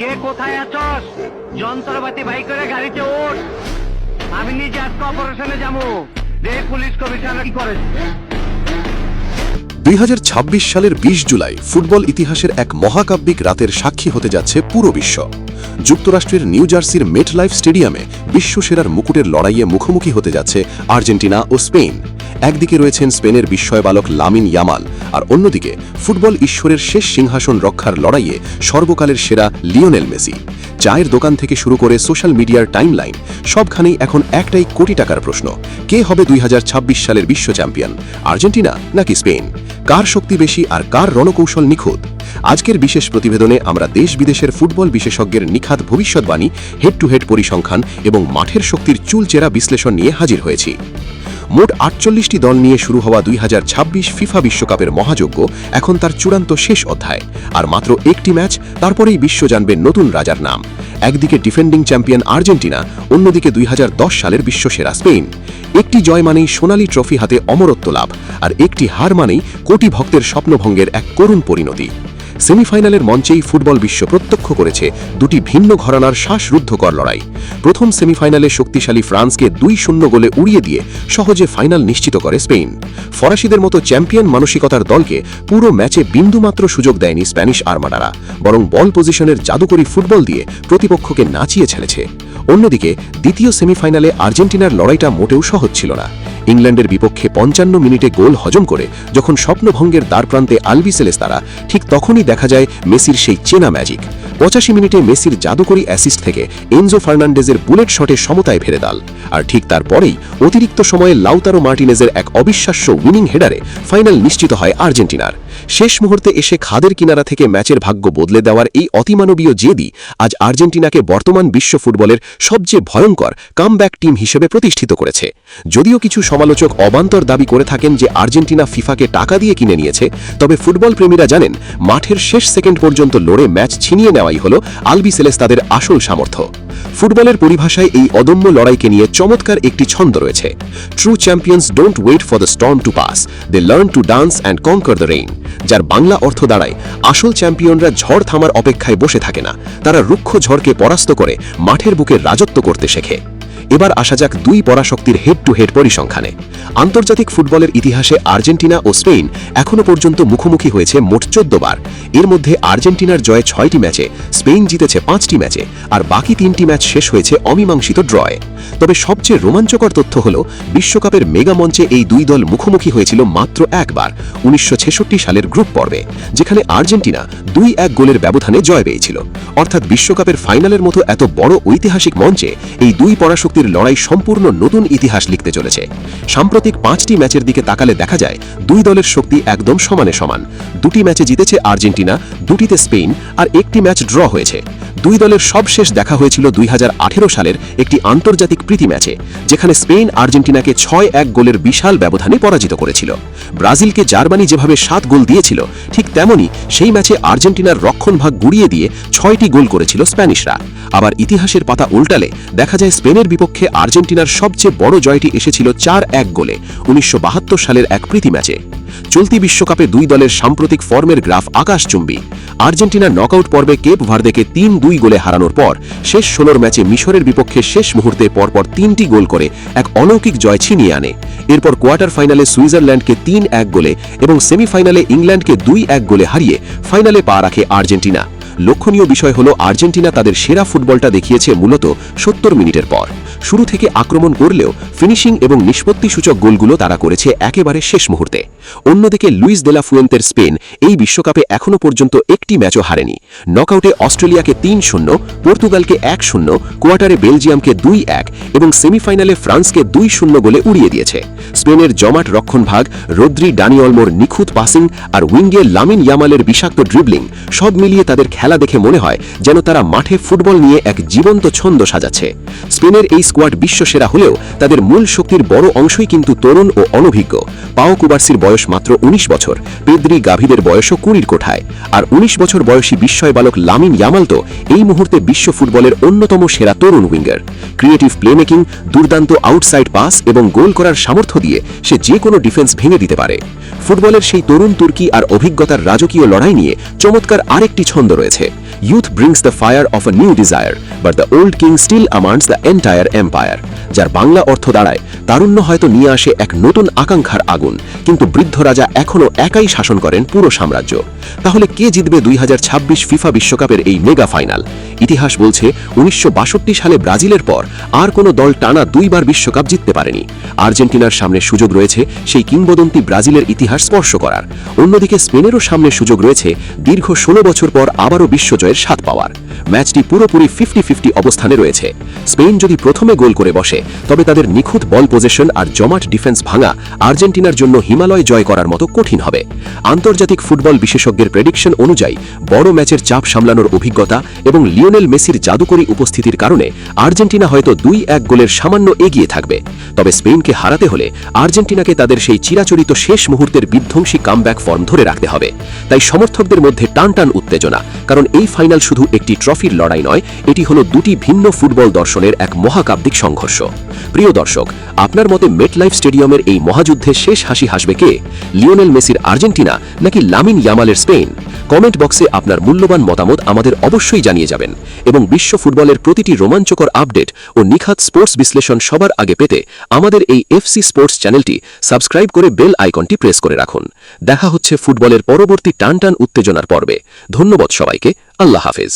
কে কোথায় আছস? যন্ত্রপাতি বাই করে গাড়িতে ওঠ। আমি নিজে আজকে অপারেশনে যাবো। রে পুলিশ কমিশনার কি করে? 2026 সালের 20 জুলাই ফুটবল ইতিহাসের এক মহাকাব্যিক রাতের সাক্ষী হতে যাচ্ছে পুরো বিশ্ব। যুক্তরাষ্ট্রের নিউ জার্সির মেটলাইফ স্টেডিয়ামে বিশ্বসেরার মুকুটের লড়াইয়ে মুখোমুখি হতে যাচ্ছে আর্জেন্টিনা ও স্পেন। একদিকে রয়েছেন স্পেনের বিস্ময় বালক লামিন ইয়ামাল, আর অন্যদিকে ফুটবল ঈশ্বরের শেষ সিংহাসন রক্ষার লড়াইয়ে সর্বকালের সেরা লিওনেল মেসি। চায়ের দোকান থেকে শুরু করে সোশ্যাল মিডিয়ার টাইমলাইন সবখানেই এখন একটাই কোটি টাকার প্রশ্ন: কে হবে 2026 সালের বিশ্ব চ্যাম্পিয়ন, আর্জেন্টিনা নাকি স্পেন? কার শক্তি বেশি আর কার রণকৌশল নিখুঁত? আজকের বিশেষ প্রতিবেদনে আমরা দেশ বিদেশের ফুটবল বিশেষজ্ঞের নিখাত ভবিষ্যৎবাণী, হেড টু হেড পরিসংখ্যান এবং মাঠের শক্তির চুলচেরা বিশ্লেষণ নিয়ে হাজির হয়েছি। মোট 48টি দল নিয়ে শুরু হওয়া 2026 ফিফা বিশ্বকাপের মহাযজ্ঞ এখন তার চূড়ান্ত শেষ অধ্যায়। আর মাত্র একটি ম্যাচ, তারপরেই বিশ্ব জানবে নতুন রাজার নাম। একদিকে ডিফেন্ডিং চ্যাম্পিয়ন আর্জেন্টিনা, অন্যদিকে 2010 সালের বিশ্বসেরা স্পেন। একটি জয় মানেই সোনালী ট্রফি হাতে অমরত্ব লাভ, আর একটি হার মানেই কোটি ভক্তের স্বপ্নভঙ্গের এক করুণ পরিণতি। সেমিফাইনালের মঞ্চেই ফুটবল বিশ্ব প্রত্যক্ষ করেছে দুটি ভিন্ন ঘরানার শ্বাসরুদ্ধকর লড়াই। প্রথম সেমিফাইনালে শক্তিশালী ফ্রান্সকে 2-0 গোলে উড়িয়ে দিয়ে সহজে ফাইনাল নিশ্চিত করে স্পেন। ফরাসিদের মতো চ্যাম্পিয়ন মানসিকতার দলকে পুরো ম্যাচে বিন্দুমাত্র সুযোগ দেয়নি স্প্যানিশ আর্মাডারা, বরং বল পজিশনের জাদুকরী ফুটবল দিয়ে প্রতিপক্ষকে নাচিয়ে ছেড়েছে। অন্যদিকে দ্বিতীয় সেমিফাইনালে আর্জেন্টিনার লড়াইটা মোটেও সহজ ছিল না। ইংল্যান্ডের বিপক্ষে 55 মিনিটে গোল হজম করে যখন স্বপ্নভঙ্গের দ্বারপ্রান্তে আলবিসেলেস্তারা, ঠিক তখনই দেখা যায় মেসির সেই চেনা ম্যাজিক। 85 মিনিটে মেসির জাদুকরী অ্যাসিস্ট থেকে এনজো ফার্নান্ডেজের বুলেট শটে সমতায় ফেরে দাল। আর ঠিক তারপরেই অতিরিক্ত সময়ে লাউতারো মার্টিনেজের এক অবিশ্বাস্য উইনিং হেডারে ফাইনাল নিশ্চিত হয় আর্জেন্টিনার। শেষ মুহূর্তে এসে খাদের কিনারা থেকে ম্যাচের ভাগ্য বদলে দেওয়ার এই অতিমানবীয় জেদি আজ আর্জেন্টিনাকে বর্তমান বিশ্ব ফুটবলের সবচেয়ে ভয়ঙ্কর কামব্যাক টিম হিসেবে প্রতিষ্ঠিত করেছে। যদিও কিছু সমালোচক অবান্তর দাবি করে থাকেন যে আর্জেন্টিনা ফিফাকে টাকা দিয়ে কিনে নিয়েছে, তবে ফুটবল প্রেমীরা জানেন মাঠের শেষ সেকেন্ড পর্যন্ত লড়ে ম্যাচ ছিনিয়ে নেওয়াই হল আলবিসেলেস্তাদের আসল সামর্থ্য। ফুটবলের পরিভাষায় এই অদম্য লড়াইকে নিয়ে চমৎকার একটি ছন্দ রয়েছে: true champions don't wait for the storm to pass, they learn to dance and conquer the rain. যার বাংলা অর্থ দাঁড়ায়, আসল চ্যাম্পিয়নরা ঝড় থামার অপেক্ষায় বসে থাকে না, তারা রুক্ষ ঝড়কে পরাস্ত করে মাঠের বুকে রাজত্ব করতে শেখে। এবার আসা যাক দুই পরাশক্তির হেড টু হেড পরিসংখ্যানে। আন্তর্জাতিক ফুটবলের ইতিহাসে আর্জেন্টিনা ও স্পেন এখনও পর্যন্ত মুখোমুখি হয়েছে মোট 14 বার। এর মধ্যে আর্জেন্টিনার জয়ে 6টি ম্যাচে, স্পেন জিতেছে 5টি ম্যাচে, আর বাকি 3টি ম্যাচ শেষ হয়েছে অমীমাংসিত ড্রয়ে। তবে সবচেয়ে রোমাঞ্চকর তথ্য হল, বিশ্বকাপের মেগা মঞ্চে এই দুই দল মুখোমুখি হয়েছিল মাত্র একবার, 1966 সালের গ্রুপ পর্বে, যেখানে আর্জেন্টিনা 2-1 গোলের ব্যবধানে জয় পেয়েছিল। অর্থাৎ বিশ্বকাপের ফাইনালের মতো এত বড় ঐতিহাসিক মঞ্চে এই দুই পরাশক্তির লড়াই সম্পূর্ণ নতুন ইতিহাস লিখতে চলেছে। সাম্প্রতিক 5টি ম্যাচের দিকে তাকালে দেখা যায় দুই দলের শক্তি একদম সমানে সমান। 2টি ম্যাচে জিতেছে আর্জেন্টিনা, 2টিতে স্পেন, আর একটি ম্যাচ ড্র হয়েছে। দুই দলের সবশেষ দেখা হয়েছিল 2018 সালের একটি আন্তর্জাতিক প্রীতি ম্যাচে, যেখানে স্পেন আর্জেন্টিনাকে 6-1 গোলের বিশাল ব্যবধানে পরাজিত করেছিল। ব্রাজিলকে জার্মানি যেভাবে 7 গোল দিয়েছিল, ঠিক তেমনি সেই ম্যাচে আর্জেন্টিনার রক্ষণভাগ গুড়িয়ে দিয়ে 6টি গোল করেছিল স্প্যানিশরা। আবার ইতিহাসের পাতা উল্টালে দেখা যায় স্পেনের বিপক্ষে আর্জেন্টিনার সবচেয়ে বড় জয়টি এসেছিল 4-1 গোলে 1972 সালের এক প্রীতি ম্যাচে। চলতি বিশ্বকাপে দুই দলের সাম্প্রতিক ফর্মের গ্রাফ আকাশচুম্বী। আর্জেন্টিনা নকআউট পর্বে কেপ ভার্দেকে 3-2 গোলে হারানোর পর শেষ 16 ম্যাচে মিশরের বিপক্ষে শেষ মুহূর্তে পরপর 3টি গোল করে এক অলৌকিক জয় ছিনিয়ে আনে। এরপর কোয়ার্টার ফাইনালে সুইজারল্যান্ডকে 3-1 গোলে এবং সেমিফাইনালে ইংল্যান্ডকে 2-1 গোলে হারিয়ে ফাইনালে পা রাখে আর্জেন্টিনা। লক্ষণীয় বিষয় হল, আর্জেন্টিনা তাদের সেরা ফুটবলটা দেখিয়েছে মূলত 70 মিনিটের পর। শুরু থেকে আক্রমণ করলেও ফিনিশিং এবং নিষ্পত্তিসূচক গোলগুলো তারা করেছে একেবারে শেষ মুহূর্তে। অন্যদিকে লুইস দে লা ফুয়েন্তের স্পেন এই বিশ্বকাপে এখনও পর্যন্ত একটি ম্যাচও হারেনি। নকআউটে অস্ট্রেলিয়াকে 3-0, পর্তুগালকে 1-0, কোয়ার্টারে বেলজিয়ামকে 2-1 এবং সেমিফাইনালে ফ্রান্সকে 2-0 গোলে উড়িয়ে দিয়েছে। স্পেনের জমাট রক্ষণভাগ, রদ্রি ডানি অলমোর নিখুঁত পাসিং আর উইঙ্গে লামিন ইয়ামালের বিষাক্ত ড্রিবলিং সব মিলিয়ে তাদের খেলা দেখে মনে হয় যেন তারা মাঠে ফুটবল নিয়ে এক জীবন্ত ছন্দ সাজাচ্ছে। স্পেনের এই স্কোয়াড বিশ্বসেরা হলেও তাদের মূল শক্তির বড় অংশই কিন্তু তরুণ ও অনভিজ্ঞ। পাও কুবার্সির বয়স মাত্র 19 বছর, পেদ্রি গাভিদের বয়সও 20 কোঠায়, আর 19 বছর বয়সী বিস্ময় বালক লামিন ইয়ামাল তো এই মুহূর্তে বিশ্ব ফুটবলের অন্যতম সেরা তরুণ উইঙ্গার। ক্রিয়েটিভ প্লেমেকিং, দুর্দান্ত আউটসাইড পাস এবং গোল করার সামর্থ্য দিয়ে সে যে কোনো ডিফেন্স ভেঙে দিতে পারে। ফুটবলের সেই তরুণ তুর্কি আর অভিজ্ঞতার রাজকীয় লড়াই নিয়ে চমৎকার আরেকটি ছন্দ রয়েছে। Youth brings the fire of a new desire, but the old king still commands the entire empire. যার বাংলা অর্থ দাঁড়ায়, তারুণ্য হয়তো নিয়ে আসে এক নতুন আকাঙ্ক্ষার আগুন, কিন্তু বৃদ্ধ রাজা এখনও একাই শাসন করেন পুরো সাম্রাজ্য। তাহলে কে জিতবে 2026 ফিফা বিশ্বকাপের এই মেগা ফাইনাল? ইতিহাস বলছে 1962 সালে ব্রাজিলের পর আর কোনো দল টানা 2 বার বিশ্বকাপ জিততে পারেনি। আর্জেন্টিনার সামনে সুযোগ রয়েছে সেই কিংবদন্তি ব্রাজিলের ইতিহাস স্পর্শ করার। অন্যদিকে স্পেনেরও সামনে সুযোগ রয়েছে দীর্ঘ 16 বছর পর আবারও বিশ্বজয়ের স্বাদ পাওয়ার। ম্যাচটি পুরোপুরি 50-50 অবস্থানে রয়েছে। স্পেন যদি প্রথমে গোল করে বসে, তবে তাদের নিখুঁত বল পজিশন আর জমাট ডিফেন্স ভাঙা আর্জেন্টিনার জন্য হিমালয় জয় করার মতো কঠিন হবে। আন্তর্জাতিক ফুটবল বিশেষজ্ঞের প্রেডিকশন অনুযায়ী বড় ম্যাচের চাপ সামলানোর অভিজ্ঞতা এবং লিওনেল মেসির জাদুকরী উপস্থিতির কারণে আর্জেন্টিনা হয়তো 2-1 গোলের সামান্য এগিয়ে থাকবে। তবে স্পেনকে হারাতে হলে আর্জেন্টিনাকে তাদের সেই চিরাচরিত শেষ মুহূর্তের বিধ্বংসী কামব্যাক ফর্ম ধরে রাখতে হবে। তাই সমর্থকদের মধ্যে টানটান উত্তেজনা, কারণ এই ফাইনাল শুধু একটি ট্রফির লড়াই নয়, এটি হলো দুটি ভিন্ন ফুটবল দর্শনের এক মহাকাব্যিক সংঘর্ষ। প্রিয় দর্শক, আপনার মতে মেটলাইফ স্টেডিয়ামের এই মহাযুদ্ধে শেষ হাসি হাসবে কে? লিওনেল মেসির আর্জেন্টিনা নাকি লামিন ইয়ামালের স্পেন? কমেন্ট বক্সে আপনার মূল্যবান মতামত আমাদের অবশ্যই জানিয়ে যাবেন, এবং বিশ্ব ফুটবলের প্রতিটি রোমাঞ্চকর আপডেট ও নিখাত স্পোর্টস বিশ্লেষণ সবার আগে পেতে আমাদের এই এফসি স্পোর্টস চ্যানেলটি সাবস্ক্রাইব করে বেল আইকনটি প্রেস করে রাখুন। দেখা হচ্ছে ফুটবলের পরবর্তী টানটান উত্তেজনার পর্বে। ধন্যবাদ সবাইকে। আল্লাহ হাফেজ।